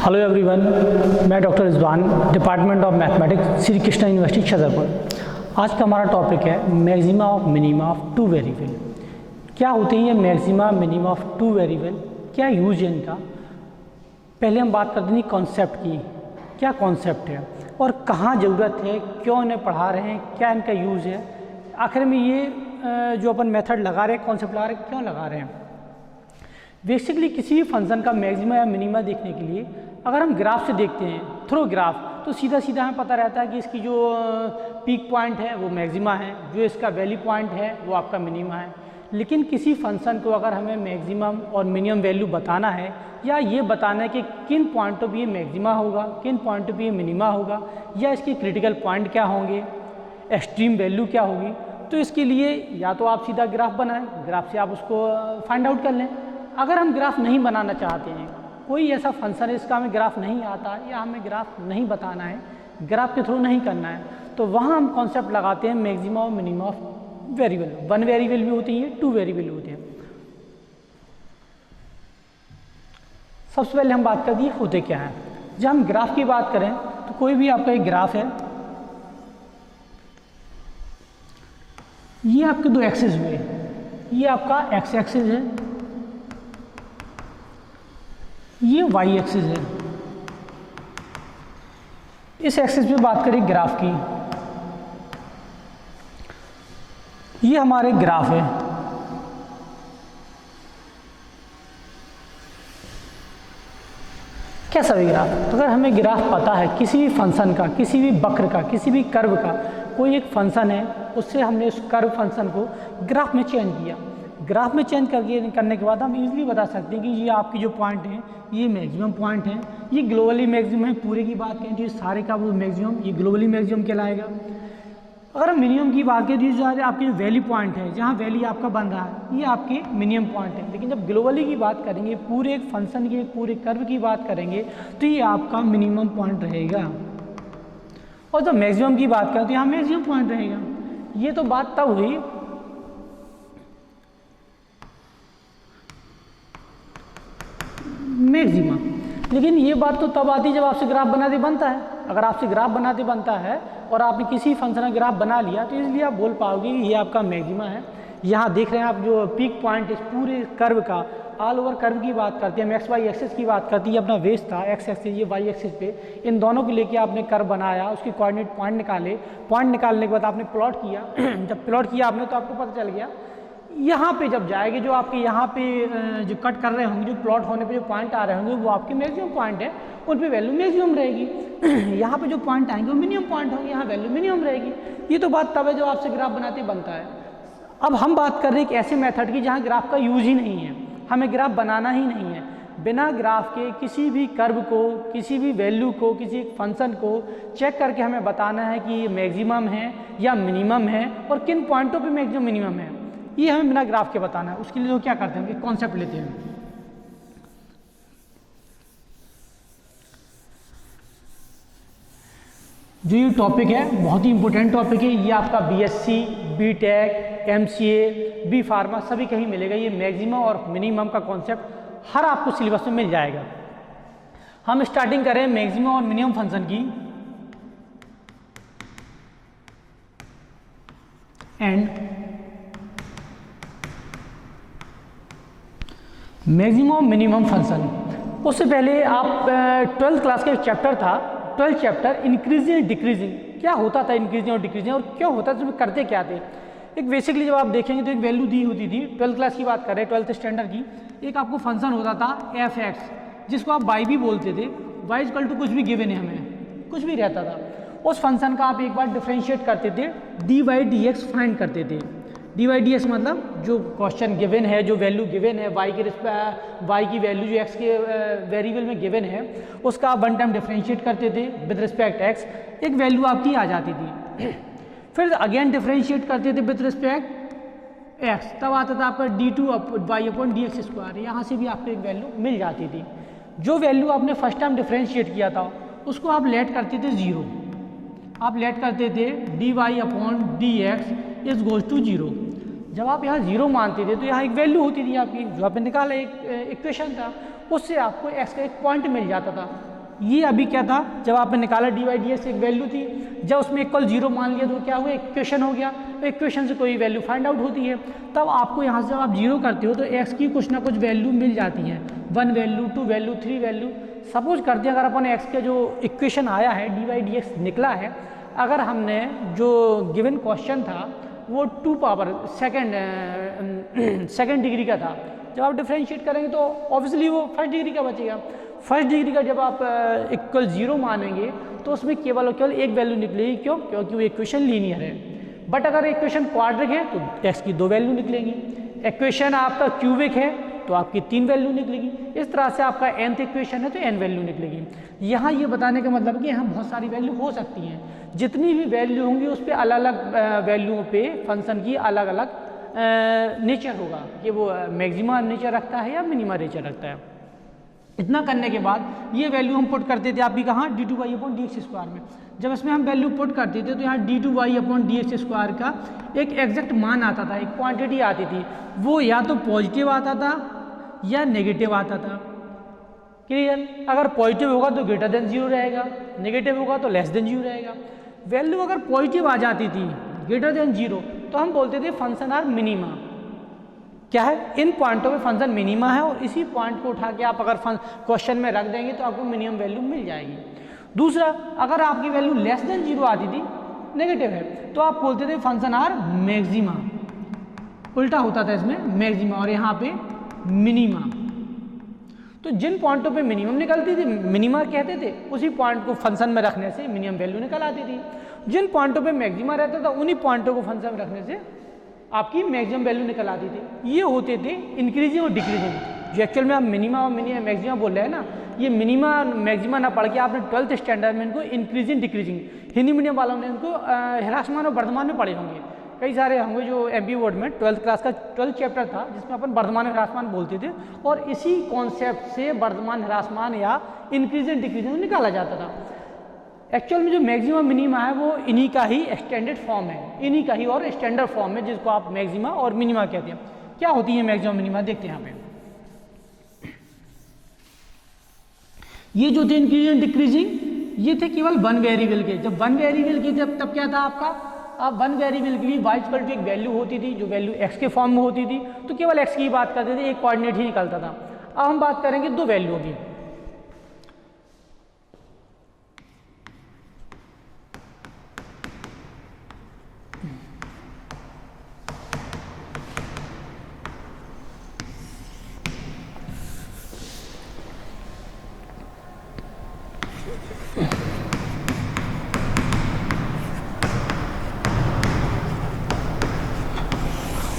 Hello everyone, मैं doctor Rizwan, department of mathematics, Shri Krishna university Chhatarpur. आज का हमारा टॉपिक है मैक्सिमा और मिनिमा ऑफ टू वेरिएबल। क्या होते हैं ये maxima minima of two variable, क्या यूज है इनका। पहले हम बात करते हैं कॉन्सेप्ट की, क्या कॉन्सेप्ट है और कहाँ ज़रूरत है, क्यों इन्हें पढ़ा रहे हैं, क्या इनका यूज़ है। आखिर में ये जो अपन मेथड लगा रहे हैं, कॉन्सेप्ट लगा रहे हैं, क्यों लगा रहे हैं। बेसिकली किसी भी फंक्शन का मैक्सिमा या मिनिमा देखने के लिए अगर हम ग्राफ से देखते हैं, थ्रू ग्राफ, तो सीधा सीधा हमें पता रहता है कि इसकी जो पीक पॉइंट है वो मैक्सिमा है, जो इसका वैल्यू पॉइंट है वो आपका मिनिमा है। लेकिन किसी फंक्शन को अगर हमें मैक्सिमम और मिनिमम वैल्यू बताना है या ये बताना है कि किन पॉइंट ऑफ ये मैक्सिमा होगा, किन पॉइंट ऑफ ये मिनिमा होगा, या इसके क्रिटिकल पॉइंट क्या होंगे, एक्सट्रीम वैल्यू क्या होगी, तो इसके लिए या तो आप सीधा ग्राफ बनाएं, ग्राफ से आप उसको फाइंड आउट कर लें। अगर हम ग्राफ नहीं बनाना चाहते हैं, कोई ऐसा फंक्शन है इसका हमें ग्राफ नहीं आता या हमें ग्राफ नहीं बताना है, ग्राफ के थ्रू नहीं करना है, तो वहाँ हम कॉन्सेप्ट लगाते हैं मैक्सिमा और minima of variable. One variable भी होती है, टू वेरिएबल होते हैं। सबसे पहले हम बात कर दिए होते क्या है। जब हम ग्राफ की बात करें तो कोई भी आपका एक ग्राफ है, ये आपके दो एक्सिस हुए, ये आपका एक्स एक्सिस है, ये वाई एक्सिस है। इस एक्सिस पे बात करें ग्राफ की, ये हमारे ग्राफ है। कैसा भी ग्राफ, तो अगर हमें ग्राफ पता है किसी भी फंक्शन का, किसी भी वक्र का, किसी भी कर्व का, कोई एक फंक्शन है, उससे हमने उस कर्व फंक्शन को ग्राफ में चेंज किया। ग्राफ में चेंज करने के बाद हम इजीली बता सकते हैं कि ये आपकी जो पॉइंट है ये मैक्सिमम पॉइंट है, ये ग्लोबली मैक्सिमम है। पूरे की बात करें तो ये सारे का वो मैक्सिमम, ये ग्लोबली मैक्सिमम कहलाएगा। अगर हम मिनिमम की बात करें तो ये आपकी जो वैल्यू पॉइंट है, जहाँ वैल्यू आपका बन रहा है, ये आपके मिनिमम पॉइंट है। लेकिन जब ग्लोबली की बात करेंगे, पूरे एक फंक्शन की, पूरे कर्व की बात करेंगे, तो ये आपका मिनिमम पॉइंट रहेगा। और जब मैक्सिमम की बात करें तो यहाँ मैक्सिमम पॉइंट रहेगा। ये तो बात तब हुई मैक्सिमा, लेकिन ये बात तो तब आती है जब आपसे ग्राफ बनाते बनता है। अगर आपसे ग्राफ बनाते बनता है और आपने किसी फंक्शन का ग्राफ बना लिया, तो इसलिए आप बोल पाओगे कि ये आपका मैक्सिमा है। यहाँ देख रहे हैं आप जो पीक पॉइंट इस पूरे कर्व का, ऑल ओवर कर्व की बात करते हैं, हम एक्स वाई एक्सिस की बात करती है, अपना बेस था एक्स एक्सिस, ये वाई एक्सिस पे, इन दोनों को लेके आपने कर्व बनाया, उसके कोऑर्डिनेट पॉइंट निकाले, पॉइंट निकालने के बाद आपने प्लॉट किया। जब प्लॉट किया आपने तो आपको पता चल गया यहाँ पे जब जाएंगे, जो आपके यहाँ पे जो कट कर रहे होंगे, जो प्लॉट होने पे जो पॉइंट आ रहे होंगे, वो आपके मैक्सिमम पॉइंट है, उन पे वैल्यू मैक्सिमम रहेगी। यहाँ पे जो पॉइंट आएंगे वो मिनिमम पॉइंट होंगे, यहाँ वैल्यू मिनिमम रहेगी। ये तो बात तब है जो आपसे ग्राफ बनाते बनता है। अब हम बात कर रहे हैं एक ऐसे मेथड की जहाँ ग्राफ का यूज ही नहीं है, हमें ग्राफ बनाना ही नहीं है। बिना ग्राफ के किसी भी कर्व को, किसी भी वैल्यू को, किसी फंक्शन को चेक करके हमें बताना है कि ये मैक्सिमम है या मिनिमम है और किन पॉइंटों पे मैक्सिमम मिनिमम है, ये हमें बिना ग्राफ के बताना है। उसके लिए लोग क्या करते हैं कि कॉन्सेप्ट लेते हैं। जो ये टॉपिक है बहुत ही इंपॉर्टेंट टॉपिक है, ये आपका BSc, BTech, MCA, B pharma सभी कहीं मिलेगा। ये मैक्सिमम और मिनिमम का कॉन्सेप्ट हर आपको सिलेबस में मिल जाएगा। हम स्टार्टिंग करें मैक्सिमम और मिनिमम फंक्शन की एंड मैक्सिमम और मिनिमम फंक्शन। उससे पहले आप 12th क्लास का एक चैप्टर था, 12th चैप्टर इंक्रीजिंग डिक्रीजिंग, क्या होता था इंक्रीजिंग और डिक्रीजिंग और क्यों होता था, उसमें करते क्या थे। एक बेसिकली जब आप देखेंगे तो एक वैल्यू दी होती थी, 12th क्लास की बात करें, 12th स्टैंडर्ड की, एक आपको फंक्शन होता था एफ एक्स, जिसको आप वाई भी बोलते थे। वाई इक्वल टू कुछ भी गिवन है, हमें कुछ भी रहता था, उस फंक्शन का आप एक बार डिफ्रेंशिएट करते थे, d y d x find करते थे। डी वाई डी एक्स मतलब जो क्वेश्चन गिवन है, जो वैल्यू गिवन है, वाई की वैल्यू जो एक्स के वेरिएबल में गिवन है, उसका आप वन टाइम डिफ्रेंशिएट करते थे विद रिस्पेक्ट एक्स, एक वैल्यू आपकी आ जाती थी। फिर अगेन डिफ्रेंशिएट करते थे विद रिस्पेक्ट एक्स, तब आता था आपका d2/dx²। यहाँ से भी आपको एक वैल्यू मिल जाती थी। जो वैल्यू आपने फर्स्ट टाइम डिफ्रेंशिएट किया था उसको आप लेट करते थे 0, आप लेट करते थे dy/dx इज गोज टू 0। जब आप यहाँ 0 मानते थे तो यहाँ एक वैल्यू होती थी आपकी, जो आपने निकाला, एक इक्वेशन था, उससे आपको x का एक पॉइंट मिल जाता था। ये अभी क्या था, जब आपने निकाला डी बाई डी एक्स एक वैल्यू थी, जब उसमें इक्वल 0 मान लिया तो क्या हुआ, इक्वेशन हो गया। तो इक्वेशन से कोई वैल्यू फाइंड आउट होती है, तब आपको यहाँ से जब आप 0 करते हो तो एक्स की कुछ ना कुछ वैल्यू मिल जाती है, 1 वैल्यू, 2 वैल्यू, 3 वैल्यू। सपोज करते हैं अगर अपन एक्स का जो इक्वेशन आया है डी बाई डी एक्स निकला है, अगर हमने जो गिवन क्वेश्चन था वो 2 पावर सेकेंड डिग्री का था, जब आप डिफ्रेंशिएट करेंगे तो ऑब्वियसली वो फर्स्ट डिग्री का बचेगा। फर्स्ट डिग्री का जब आप इक्वल 0 मानेंगे तो उसमें केवल और केवल एक वैल्यू निकलेगी। क्यों? क्योंकि वो इक्वेशन लीनियर है। बट अगर इक्वेशन क्वाड्रिक है तो एक्स की 2 वैल्यू निकलेंगी। इक्वेशन आपका क्यूबिक है तो आपकी 3 वैल्यू निकलेगी। इस तरह से आपका nth इक्वेशन है तो n वैल्यू निकलेगी। यहाँ ये बताने का मतलब है कि यहाँ बहुत सारी वैल्यू हो सकती हैं, जितनी भी वैल्यू होंगी उस पर अलग अलग वैल्यूओं पे फंक्शन की अलग अलग नेचर होगा कि वो मैक्सिमा नेचर रखता है या मिनिमा नेचर रखता है। इतना करने के बाद ये वैल्यू हम पुट करते थे आपकी कहाँ, d two y upon d x square में। जब इसमें हम वैल्यू पुट करते थे तो यहाँ d two y upon d x square का एक एग्जैक्ट मान आता था, एक क्वांटिटी आती थी, वो या तो पॉजिटिव आता था या नेगेटिव आता था। क्लियर? अगर पॉजिटिव होगा तो ग्रेटर देन 0 रहेगा, नेगेटिव होगा तो लेस देन 0 रहेगा। वैल्यू अगर पॉजिटिव आ जाती थी ग्रेटर देन 0 तो हम बोलते थे फंक्शन आर मिनिमा। क्या है? इन पॉइंटों पे फंक्शन मिनिमा है और इसी पॉइंट को उठा के आप अगर क्वेश्चन में रख देंगे तो आपको मिनिमम वैल्यू मिल जाएगी। दूसरा, अगर आपकी वैल्यू लेस देन 0 आती थी, नेगेटिव है, तो आप बोलते थे फंक्शन आर मैक्सिमा। उल्टा होता था इसमें, मैक्सिमा और यहाँ पे मिनिमा। तो जिन पॉइंटों पे मिनिमम निकलती थी मिनिमा कहते थे, उसी पॉइंट को फंक्शन में रखने से मिनिमम वैल्यू निकल आती थी। जिन पॉइंटों पे मैक्सिमा रहता था उन्हीं पॉइंटों को फंक्शन में रखने से आपकी मैक्सिमम वैल्यू निकल आती थी। ये होते थे इंक्रीजिंग और डिक्रीजिंग। जो एक्चुअल में आप मिनिमा और मैक्सिमा बोल रहे हैं ना, ये मिनिमा मैक्सिमा ना पढ़ के आपने 12th स्टैंडर्ड में इनको इंक्रीजिंग डिक्रीजिंग, हिंदी मीडियम वालों ने इनको ह्रासमान और वर्धमान में पढ़े होंगे। कई सारे होंगे जो MP बोर्ड में 12th क्लास का 12th चैप्टर था जिसमें अपन वर्धमान और ह्रासमान बोलते थे, और इसी कॉन्सेप्ट से वर्धमान ह्रासमान या इंक्रीजिंग डिक्रीजिंग निकाला जाता था। एक्चुअल में जो मैक्सिमा मिनिमा है वो इन्हीं का ही एक्सटेंडेड फॉर्म है, इन्हीं का ही और स्टैंडर्ड फॉर्म है जिसको आप मैक्सिमा और मिनिमा कहते हैं। क्या होती है मैक्सिमा मिनिमा, देखते हैं यहाँ पे। ये जो थे इंक्रीजिंग डिक्रीजिंग, ये थे केवल 1 वेरिएबल के। जब 1 वेरिएबल के थे तब क्या था आपका, आप 1 वेरिएबल के लिए y इक्वल टू एक वैल्यू होती थी जो वैल्यू x के फॉर्म में होती थी, तो केवल x की बात करते थे, एक कोऑर्डिनेट ही निकलता था। अब हम बात करेंगे 2 वैल्यू की।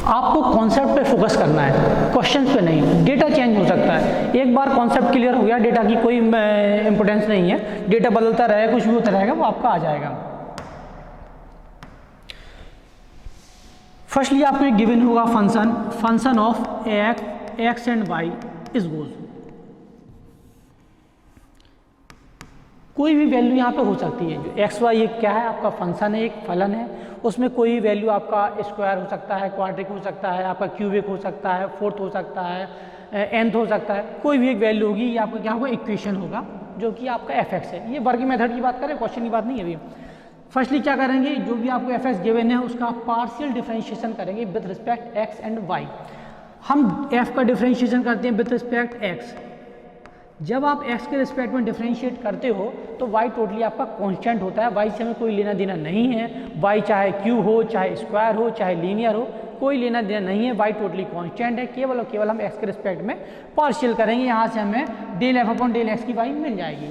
आपको कॉन्सेप्ट पे फोकस करना है, क्वेश्चंस पे नहीं। डेटा चेंज हो सकता है, एक बार कॉन्सेप्ट क्लियर हो गया, डेटा की कोई इंपोर्टेंस नहीं है, डेटा बदलता रहेगा, कुछ भी होता रहेगा, वो आपका आ जाएगा। फर्स्टली आपको एक गिवन होगा function of x and y is goes. कोई भी वैल्यू यहाँ पे हो सकती है। जो एक्स वाई क्या है, आपका फंक्शन है, एक फलन है, उसमें कोई वैल्यू आपका स्क्वायर हो सकता है, क्वाड्रिक हो सकता है, आपका क्यूबिक हो सकता है, फोर्थ हो सकता है, nth हो सकता है, कोई भी एक वैल्यू होगी, ये आपका क्या होगा, इक्वेशन होगा जो कि आपका fx है। ये वर्किंग मेथड की बात करें, क्वेश्चन की बात नहीं है अभी। फर्स्टली क्या करेंगे, जो भी आपको fx गिवन है उसका पार्शियल डिफरेंशिएशन करेंगे with respect x and y। हम f का डिफरेंशिएशन करते हैं विद रिस्पेक्ट x। जब आप x के रिस्पेक्ट में डिफरेंशिएट करते हो तो y टोटली आपका कांस्टेंट होता है, y से हमें कोई लेना देना नहीं है। y चाहे क्यूब हो, चाहे स्क्वायर हो, चाहे लीनियर हो, कोई लेना देना नहीं है, y टोटली कांस्टेंट है। केवल और केवल हम x के रिस्पेक्ट में पार्शियल करेंगे, यहाँ से हमें del f upon del x की y मिल जाएगी।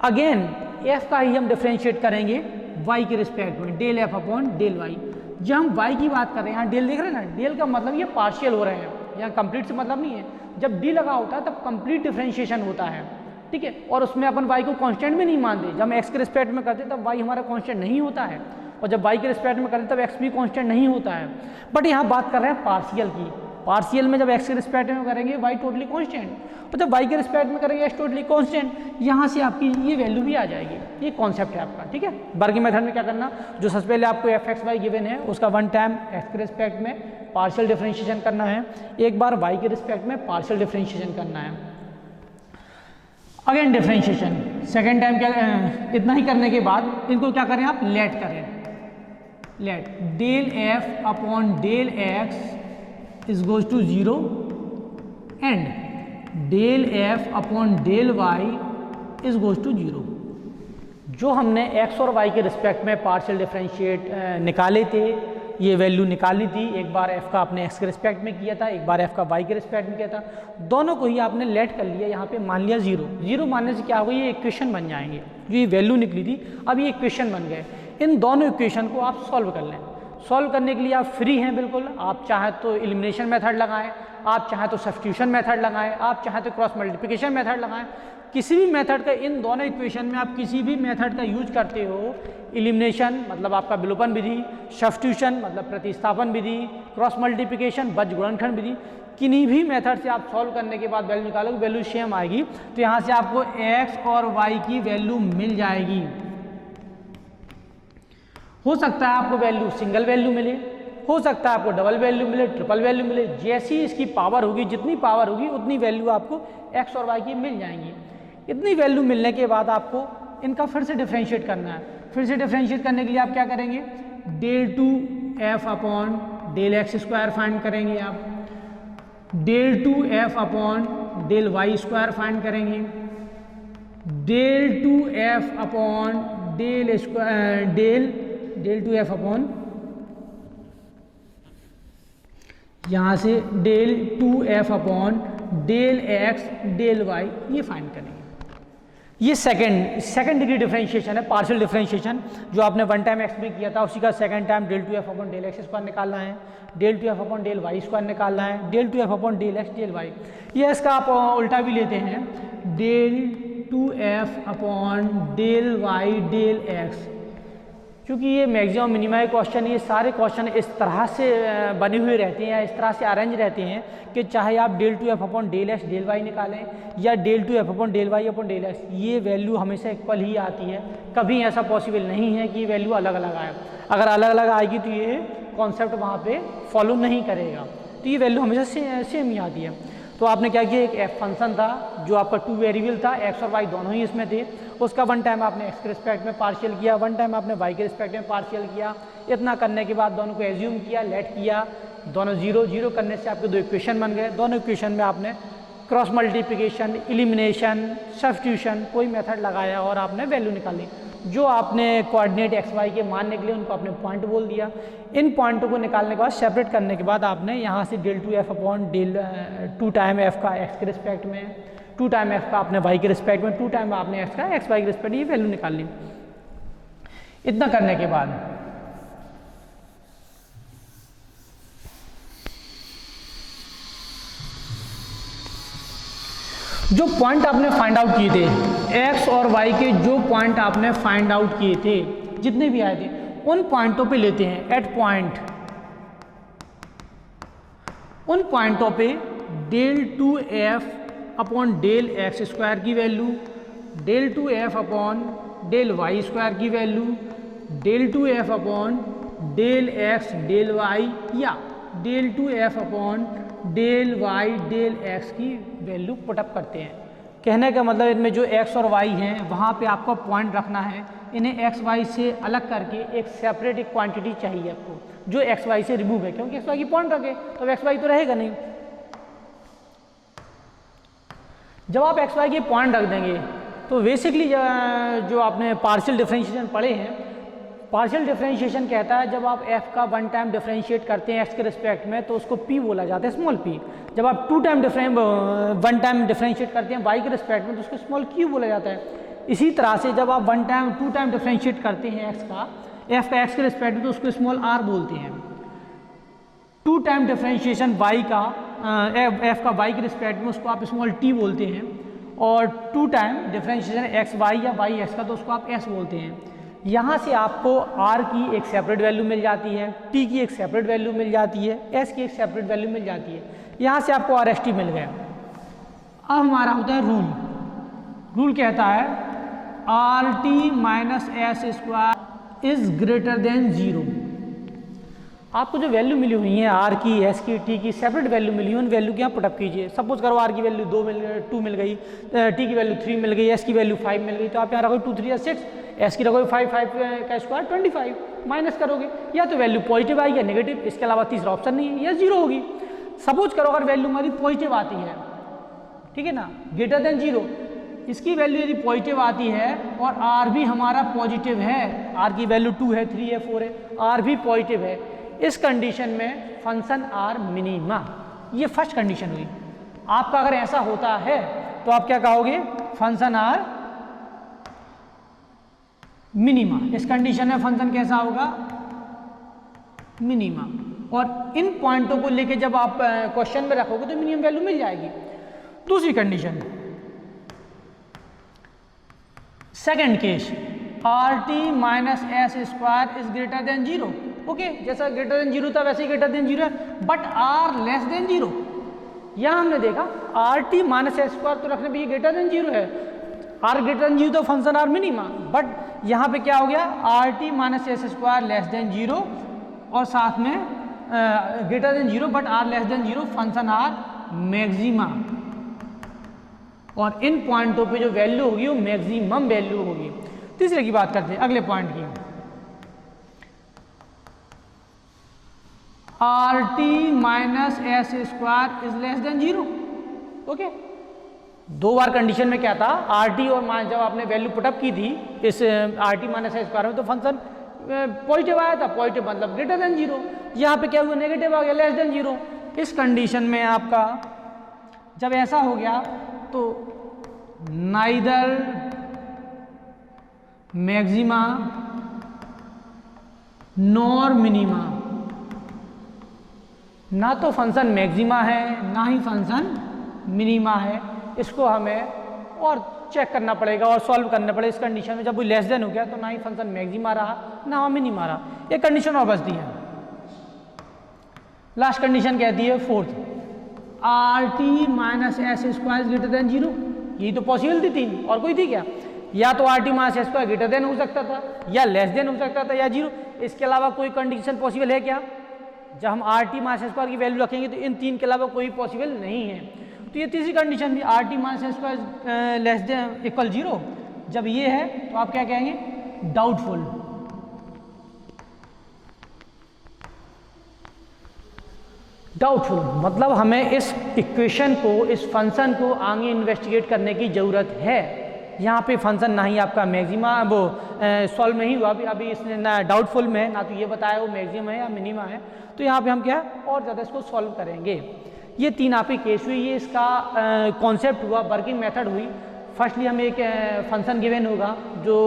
अगेन f का ही हम डिफरेंशिएट करेंगे y के रिस्पेक्ट में, del f upon del y। जब हम y की बात कर रहे हैं, यहाँ डेल देख रहे हैं ना, डेल का मतलब ये पार्शियल हो रहे हैं, यहाँ कंप्लीट से मतलब नहीं है। जब d लगा होता है तब कंप्लीट डिफरेंशिएशन होता है, ठीक है, और उसमें अपन y को कांस्टेंट भी नहीं मानते। जब हम x के रिस्पेक्ट में करते तब y हमारा कांस्टेंट नहीं होता है, और जब y के रिस्पेक्ट में करते तब x भी कांस्टेंट नहीं होता है। बट यहाँ बात कर रहे हैं पार्शियल की। पार्शियल में जब x के रिस्पेक्ट में करेंगे y टोटली कांस्टेंट, और जब y के रिस्पेक्ट में करेंगे x टोटली कांस्टेंट, यहाँ से आपकी ये वैल्यू भी आ जाएगी। ये कॉन्सेप्ट है आपका, ठीक है। वर्किंग मेथड में क्या करना, जो सबसे पहले आपको fx y गिवन है उसका 1 टाइम x के रिस्पेक्ट में पार्शियल डिफरेंशिएशन करना है, एक बार y के रिस्पेक्ट में पार्शियल डिफरेंशिएशन करना है। अगेन डिफरेंशिएशन, सेकेंड टाइम क्या इतना ही करने के बाद इनको क्या करें आप लेट करें, let del f upon del x is goes to 0 and del f upon del y is goes to 0। जो हमने एक्स और वाई के रिस्पेक्ट में पार्शियल डिफरेंशिएट निकाले थे, ये वैल्यू निकालनी थी, एक बार एफ का आपने एक्स के रिस्पेक्ट में किया था, एक बार एफ का वाई के रिस्पेक्ट में किया था, दोनों को ही आपने लेट कर लिया, यहाँ पे मान लिया 0। 0 मानने से क्या होगा, ये इक्वेशन बन जाएंगे, जो ये वैल्यू निकली थी अब ये इक्वेशन बन गए। इन दोनों इक्वेशन को आप सॉल्व कर लें। सॉल्व करने के लिए आप फ्री हैं बिल्कुल, आप चाहे तो एलिमिनेशन मेथड लगाएं, आप चाहे तो सब्स्टिट्यूशन मेथड लगाएं, आप चाहे तो क्रॉस मल्टीप्लिकेशन मेथड लगाएं, किसी भी मेथड का, इन दोनों इक्वेशन में आप किसी भी मेथड का यूज करते हो, एलिमिनेशन मतलब आपका विलोपन विधि, सब्स्टिट्यूशन मतलब प्रतिस्थापन विधि, क्रॉस मल्टीप्लिकेशन बज गुणनखंड विधि, किन्हीं भी मेथड से आप सॉल्व करने के बाद वैल्यू निकालोगे, वैल्यू सेम आएगी। तो यहाँ से आपको एक्स और वाई की वैल्यू मिल जाएगी। हो सकता है आपको वैल्यू सिंगल वैल्यू मिले, हो सकता है आपको डबल वैल्यू मिले, ट्रिपल वैल्यू मिले, जैसी इसकी पावर होगी, जितनी पावर होगी उतनी वैल्यू आपको एक्स और वाई की मिल जाएंगी। इतनी वैल्यू मिलने के बाद आपको इनका फिर से डिफरेंशिएट करना है। फिर से डिफरेंशिएट करने के लिए आप क्या करेंगे, del two f upon del x square find करेंगे, आप del two f upon del y square find करेंगे, del two f upon del square del two f upon यहाँ से del two f upon del x del y ये find करेंगे। ये second degree differentiation है, partial differentiation, जो आपने one time x में किया था उसी का second time del two f upon del x square निकालना है, del two f upon del y square निकालना है, del two f upon del x del y. ये इसका आप उल्टा भी लेते हैं, del two f upon del y del x. क्योंकि ये मैक्सिमम मिनिमम क्वेश्चन, ये सारे क्वेश्चन इस तरह से बने हुए रहते हैं, इस तरह से अरेंज रहते हैं कि चाहे आप del two f upon del x del y निकालें या del two f upon del y upon del x, ये वैल्यू हमेशा इक्वल ही आती है। कभी ऐसा पॉसिबल नहीं है कि ये वैल्यू अलग अलग आए। अगर अलग अलग आएगी तो ये कॉन्सेप्ट वहाँ पे फॉलो नहीं करेगा, तो ये वैल्यू हमेशा सेम ही आती है। तो आपने क्या किया, एक एफ फंक्शन था जो आपका 2 वेरिएबल था, एक्स और वाई दोनों ही इसमें थे, उसका वन टाइम आपने एक्स के रिस्पेक्ट में पार्शियल किया, वन टाइम आपने वाई के रिस्पेक्ट में पार्शियल किया। इतना करने के बाद दोनों को एज्यूम किया, लेट किया, दोनों 0 करने से आपके 2 इक्वेशन बन गए। दोनों इक्वेशन में आपने क्रॉस मल्टीप्लिकेशन, एलिमिनेशन, सब्स्टिट्यूशन कोई मेथड लगाया और आपने वैल्यू निकाली। जो आपने कोऑर्डिनेट एक्स वाई के मान निकले उनको आपने पॉइंट बोल दिया। इन पॉइंटों को निकालने के बाद, सेपरेट करने के बाद आपने यहाँ से del two f upon del 2 time f का एक्स के रिस्पेक्ट में, 2 टाइम एफ का आपने वाई के रिस्पेक्ट में, 2 टाइम आपने एक्स का एक्स वाई के रिस्पेक्ट, ये वैल्यू निकाल ली। इतना करने के बाद जो पॉइंट आपने फाइंड आउट किए थे, एक्स और वाई के जो पॉइंट आपने फाइंड आउट किए थे, जितने भी आए थे, उन पॉइंटों पे लेते हैं एट पॉइंट, उन पॉइंटों पे del two f upon del x square की value, del two f upon del y square की value, del two f upon del x del y या del two f upon del y del x की value put up करते हैं। कहने का मतलब इनमें जो एक्स और वाई हैं वहाँ पे आपको पॉइंट रखना है, इन्हें एक्स वाई से अलग करके एक सेपरेट एक क्वांटिटी चाहिए आपको जो एक्स वाई से रिमूव है, क्योंकि एक्स वाई की पॉइंट रखे तो एक्स वाई तो रहेगा नहीं। जब आप एक्स वाई के पॉइंट रख देंगे तो बेसिकली जो आपने पार्शियल डिफरेंशिएशन पढ़े हैं, पार्शियल डिफरेंशिएशन कहता है जब आप f का वन टाइम डिफरेंशिएट करते हैं x के रिस्पेक्ट में तो उसको p बोला जाता है, स्मॉल p। जब आप वन टाइम डिफरेंशिएट करते हैं y के रिस्पेक्ट में तो उसको स्मॉल q बोला जाता है। इसी तरह से जब आप टू टाइम डिफरेंशिएट करते हैं f का x के रिस्पेक्ट में तो उसको स्मॉल r बोलते हैं। 2 टाइम डिफरेंशिएशन y का f का y के रिस्पेक्ट में उसको आप स्मॉल t बोलते हैं, और 2 टाइम डिफरेंशिएशन x y या y x का तो उसको आप s बोलते हैं। यहाँ से आपको r की एक सेपरेट वैल्यू मिल जाती है, t की एक सेपरेट वैल्यू मिल जाती है, s की एक सेपरेट वैल्यू मिल जाती है। यहाँ से आपको r s t मिल गया। अब हमारा होता है रूल कहता है RT minus s square is greater then 0। आपको जो वैल्यू मिली हुई है आर की, एस की, टी की सेपरेट वैल्यू मिली हुई, उन वैल्यू की यहाँ पुटअप कीजिए। सपोज करो आर की वैल्यू 2 मिल गई, टी की वैल्यू 3 मिल गई, एस की वैल्यू 5 मिल गई, तो आप यहाँ रखोगे 2 3 6, एस की रखोगे 5 का स्क्वायर 25, माइनस करोगे, या तो वैल्यू पॉजिटिव आएगी या नेगेटिव, इसके अलावा तीसरा ऑप्शन नहीं है, या जीरो होगी। सपोज करो अगर वैल्यू हमारी पॉजिटिव आती है, ठीक है ना, ग्रेटर देन जीरो, इसकी वैल्यू यदि पॉजिटिव आती है और आर भी हमारा पॉजिटिव है, आर की वैल्यू 2 है, 3 है, 4 है, आर भी पॉजिटिव है, इस कंडीशन में फंक्शन आर मिनिमा। ये फर्स्ट कंडीशन हुई। आपका अगर ऐसा होता है तो आप क्या कहोगे, फंक्शन आर मिनिमा। इस कंडीशन में फंक्शन कैसा होगा, मिनिमा। और इन पॉइंटों को लेके जब आप क्वेश्चन में रखोगे तो मिनिमम वैल्यू मिल जाएगी। दूसरी condition, second case, r t minus s square is greater than zero. Okay, जैसा ग्रेटर देन जीरो था वैसे ही ग्रेटर देन जीरो है, but r less than zero. यहां हमने देखा r t minus s square तो रखने पे ये ग्रेटर देन जीरो है, आर ग्रेटर देन जीरो तो फंक्शन आर मिनिमा, बट यहाँ पे क्या हो गया, r t minus s square less than zero और साथ में greater than zero but r less than zero, function are maxima. और इन पॉइंटों पे जो वैल्यू होगी वो मैक्सिमम वैल्यू होगी। तीसरे की बात करते हैं, अगले पॉइंट की, are t minus s square is less than zero. Okay, दो बार कंडीशन में क्या था, आर टी और जब आपने वैल्यू पुटअप की थी इस are t minus s square में तो फंक्शन पॉजिटिव आया था, पॉजिटिव मतलब ग्रेटर देन जीरो। यहाँ पे क्या हुआ, नेगेटिव आ गया, लेस देन जीरो। इस कंडीशन में आपका जब ऐसा हो गया तो नाइदर मैक्सिमा नॉर मिनिमा, ना तो फंक्शन मैक्सिमा है ना ही फंक्शन मिनिमा है। इसको हमें और चेक करना पड़ेगा और सॉल्व करना पड़ेगा। इस कंडीशन में जब वो लेस देन हो गया तो ना ही फंक्शन मैक्सिमा रहा ना मिनिमा रहा। एक कंडीशन और बचती है, लास्ट कंडीशन कहती है fourth, are t minus s square greater than zero. यही तो पॉसिबल थी तीन, और कोई थी क्या, या तो are t minus s square greater than हो सकता था, या लेस देन हो सकता था, या जीरो। इसके अलावा कोई कंडीशन पॉसिबल है क्या? जब हम are t minus s square की वैल्यू रखेंगे तो इन तीन के अलावा कोई पॉसिबल नहीं है। तो ये तीसरी कंडीशन थी, are t minus s square less than equal zero. जब ये है तो आप क्या कहेंगे, डाउटफुल। डाउटफुल मतलब हमें इस इक्वेशन को, इस फंक्शन को आगे इन्वेस्टिगेट करने की ज़रूरत है। यहाँ पे फंक्शन ना ही आपका मैक्सिमा वो सॉल्व नहीं हुआ, अभी इसने ना डाउटफुल में है, ना तो ये बताया वो मैक्सिमम है या मिनिमा है। तो यहाँ पे हम क्या और ज़्यादा इसको सॉल्व करेंगे। ये तीन आपकी केस हुई, ये इसका कॉन्सेप्ट हुआ, वर्किंग मेथड हुई। फर्स्टली हमें एक फंक्शन गिवन होगा जो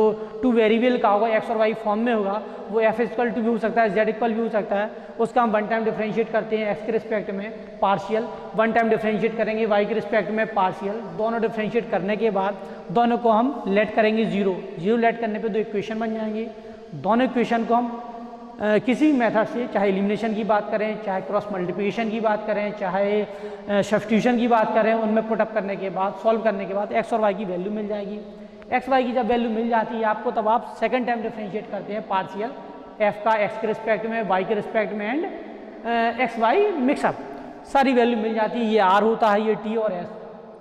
टू वेरिएबल का होगा, एक्स और वाई फॉर्म में होगा। वो एफ इक्वल टू भी हो सकता है, जेड इक्वल भी हो सकता है। उसका हम वन टाइम डिफरेंशिएट करते हैं एक्स के रिस्पेक्ट में पार्शियल, वन टाइम डिफरेंशिएट करेंगे वाई के रिस्पेक्ट में पार्शियल। दोनों डिफरेंशिएट करने के बाद दोनों को हम लेट करेंगे जीरो। जीरो लेट करने पे दो इक्वेशन बन जाएंगे। दोनों इक्वेशन को हम किसी भी मेथड से, चाहे एलिमिनेशन की बात करें, चाहे क्रॉस मल्टीप्लिकेशन की बात करें, चाहे सब्स्टिट्यूशन की बात करें, उनमें पुटअप करने के बाद, सॉल्व करने के बाद एक्स और वाई की वैल्यू मिल जाएगी। एक्स वाई की जब वैल्यू मिल जाती है आपको, तब आप सेकंड टाइम डिफरेंशिएट करते हैं पार्शियल एफ का एक्स के रिस्पेक्ट में, वाई के रिस्पेक्ट में एंड एक्स वाई मिक्सअप। सारी वैल्यू मिल जाती है। ये आर होता है, ये टी और एस।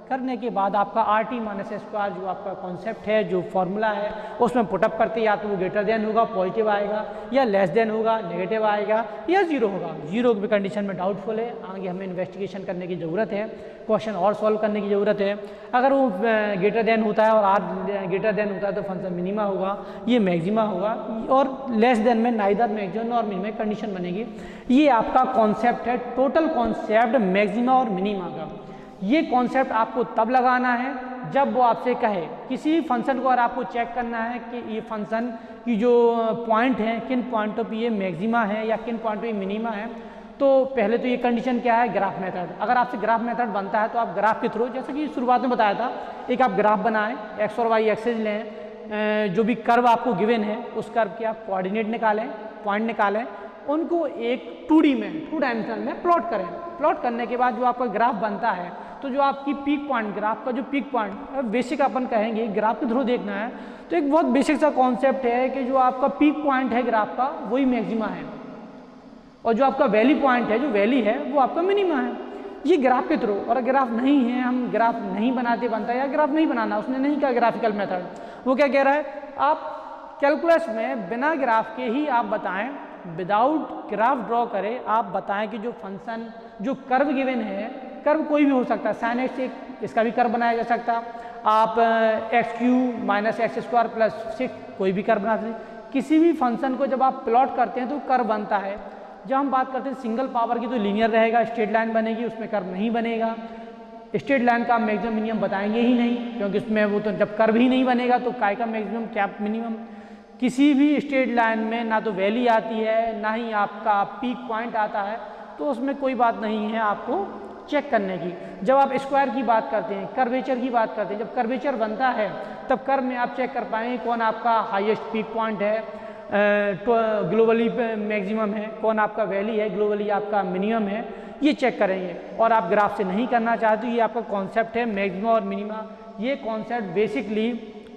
करने के बाद आपका are t minus s square जो आपका कॉन्सेप्ट है, जो फॉर्मूला है, उसमें पुटअप करते या तो वो ग्रेटर देन होगा, पॉजिटिव आएगा, या लेस देन होगा, नेगेटिव आएगा, या जीरो होगा। जीरो की कंडीशन में डाउटफुल है, आगे हमें इन्वेस्टिगेशन करने की ज़रूरत है, क्वेश्चन और सॉल्व करने की ज़रूरत है। अगर वो ग्रेटर देन होता है और आर ग्रेटर देन होता है तो फंक्शन मिनिमा होगा, ये मैक्सिमा होगा, और लेस देन में नाइदर मैक्सिमम और मिनिमा कंडीशन बनेगी। ये आपका कॉन्सेप्ट है, टोटल कॉन्सेप्ट मैक्सिमा और मिनिमा का। ये कॉन्सेप्ट आपको तब लगाना है जब वो आपसे कहे, किसी फंक्शन को अगर आपको चेक करना है कि ये फंक्शन की जो पॉइंट हैं, किन पॉइंटों पे ये मैक्सिमा है या किन पॉइंट पे ये मिनिमा है, तो पहले तो ये कंडीशन क्या है, ग्राफ मेथड। अगर आपसे ग्राफ मेथड बनता है तो आप ग्राफ के थ्रू, जैसे कि शुरुआत में बताया था, एक आप ग्राफ बनाएं, एक्स और वाई एक्सेस लें, जो भी कर्व आपको गिवन है उस कर्व के आप कोऑर्डिनेट निकालें, पॉइंट निकालें, उनको एक 2D में, 2 डायमेंशन में प्लॉट करें। प्लॉट करने के बाद जो आपका ग्राफ बनता है, तो जो आपकी पीक पॉइंट, ग्राफ का जो पीक पॉइंट, बेसिक अपन कहेंगे ग्राफ के थ्रू देखना है, तो एक बहुत बेसिक सा कॉन्सेप्ट है कि जो आपका पीक पॉइंट है ग्राफ का, वही मैक्सिमा है। और जो आपका वैली पॉइंट है, जो वैली है, वो आपका मिनिमा है। ये ग्राफ के थ्रू, और ग्राफ नहीं है, हम ग्राफ नहीं बनाते बनता है, या ग्राफ नहीं बनाना, उसने नहीं कहा ग्राफिकल मेथड, वो क्या कह रहा है, आप कैलकुलस में बिना ग्राफ के ही आप बताएं, विदाउट ग्राफ ड्रॉ करें, आप बताएं कि जो फंक्शन, जो कर्व गिवन है, कर्व कोई भी हो सकता है, साइन एक्स इसका भी कर्व बनाया जा सकता, आप x Q minus x square plus 6 कोई भी कर्व बना सकते। किसी भी फंक्शन को जब आप प्लॉट करते हैं तो कर्व बनता है। जब हम बात करते हैं सिंगल पावर की तो लीनियर रहेगा, स्ट्रेट लाइन बनेगी, उसमें कर्व नहीं बनेगा। स्ट्रेट लाइन का मैक्सिमम मिनिमम बताएंगे ही नहीं, क्योंकि उसमें वो तो जब कर्व ही नहीं बनेगा तो काय का मैक्सिमम क्या मिनिमम। किसी भी स्ट्रेट लाइन में ना तो वैली आती है, ना ही आपका पीक पॉइंट आता है, तो उसमें कोई बात नहीं है आपको चेक करने की। जब आप स्क्वायर की बात करते हैं, कर्वेचर की बात करते हैं, जब कर्वेचर बनता है तब कर्व में आप चेक कर पाएंगे कौन आपका हाईएस्ट पीक पॉइंट है, ग्लोबली मैक्सिमम है, कौन आपका वैली है, ग्लोबली आपका मिनिमम है, ये चेक करेंगे। और आप ग्राफ से नहीं करना चाहते, ये आपका कॉन्सेप्ट है मैक्सिमा और मिनिमा। ये कॉन्सेप्ट बेसिकली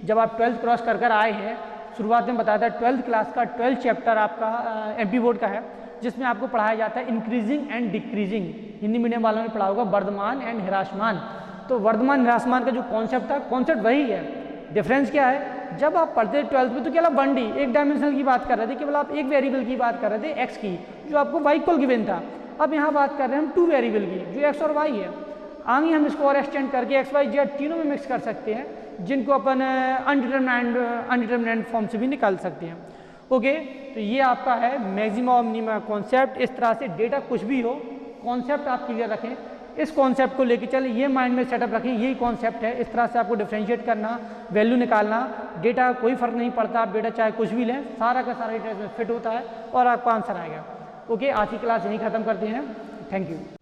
जब आप 12th क्रॉस कर आए हैं, शुरुआत में बताया था 12th क्लास का 12th चैप्टर आपका एमपी बोर्ड का है, जिसमें आपको पढ़ाया जाता है increasing and decreasing. Hindi medium वालों ने पढ़ा होगा वर्धमान एंड ह्रासमान। तो वर्धमान ह्रासमान का जो कॉन्सेप्ट था, कॉन्सेप्ट वही है, डिफरेंस क्या है, जब आप पढ़ते थे 12th में तो केवल 1D एक डायमेंशनल की बात कर रहे थे, केवल आप एक वेरिएबल की बात कर रहे थे एक्स की, जो आपको वाई इक्वल गिवन था। अब यहाँ बात कर रहे हैं हम 2 वेरिएबल की, जो एक्स और वाई है। आगे हम इसको और एक्सटेंड करके एक्स वाई जेड तीनों में मिक्स कर सकते हैं, जिनको अपन अनडिटरमिनेंट फॉर्म से भी निकाल सकते हैं। ओके, तो ये आपका है मैक्सिमा और मिनिमा कॉन्सेप्ट। इस तरह से डेटा कुछ भी हो, कॉन्सेप्ट आप क्लियर रखें, इस कॉन्सेप्ट को लेके चले, ये माइंड में सेटअप रखें, यही कॉन्सेप्ट है। इस तरह से आपको डिफरेंशिएट करना, वैल्यू निकालना, डेटा कोई फर्क नहीं पड़ता, आप डेटा चाहे कुछ भी लें, सारा का सारा डेटा इसमें फिट होता है और आपका आंसर आएगा। ओके, आज की क्लास यहीं ख़त्म करते हैं। Thank you.